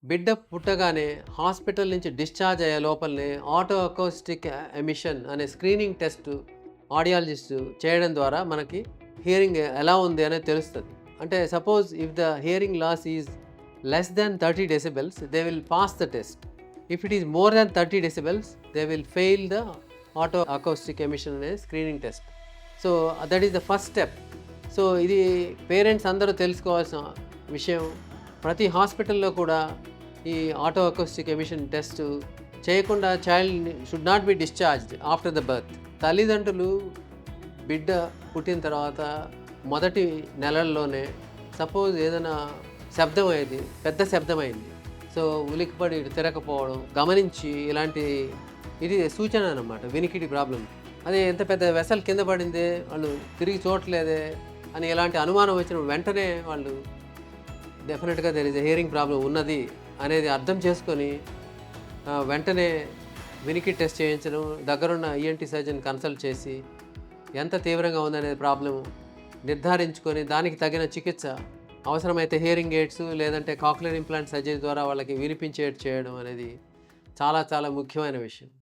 బిడ్డ పుట్టగానే హాస్పిటల్ నుంచి డిశ్చార్జ్ అయ్యే లోపలనే ఆటో అకౌస్టిక్ ఎమిషన్ అనే స్క్రీనింగ్ టెస్ట్ ఆడియాలజిస్ట్ చేయడం ద్వారా మనకి హియరింగ్ ఎలా ఉంది అనేది తెలుస్తుంది. అంటే suppose if the hearing loss is less than 30 decibels they will pass the test. If it is more than 30 decibels they will fail the auto acoustic emission అనే screening test. So that is the first step. So ఇది parents అందరూ తెలుసుకోవాల్సిన విషయం. ప్రతి హాస్పిటల్లో కూడా ఈ auto acoustic emission test చేయకుండా child should not be discharged after the birth. తల్లిదండ్రులు బిడ్డ పుట్టిన తర్వాత మొదటి నెలల్లోనే సపోజ్ ఏదైనా శబ్దం అయ్యేది, పెద్ద శబ్దమైంది, సో ఉలిక్కిపడి తిరగకపోవడం గమనించి ఇలాంటి ఇది సూచన అన్నమాట వినికిడి ప్రాబ్లం. అదే ఎంత పెద్ద వెసల్ కింద పడిందే, వాళ్ళు తిరిగి చూడట్లేదే అని ఎలాంటి అనుమానం వచ్చినప్పుడు వెంటనే వాళ్ళు డెఫినెట్గా there is a hearing problem ఉన్నది అనేది అర్థం చేసుకొని వెంటనే వినికి టెస్ట్ చేయించడం, దగ్గరున్న ఈఎన్టీ సర్జన్ కన్సల్ట్ చేసి ఎంత తీవ్రంగా ఉందనే ప్రాబ్లం నిర్ధారించుకొని దానికి తగిన చికిత్స, అవసరమైతే హియరింగ్ ఎయిడ్స్ లేదంటే కాక్లియర్ ఇంప్లాంట్ సర్జరీ ద్వారా వాళ్ళకి వినిపించేట్టు చేయడం అనేది చాలా చాలా ముఖ్యమైన విషయం.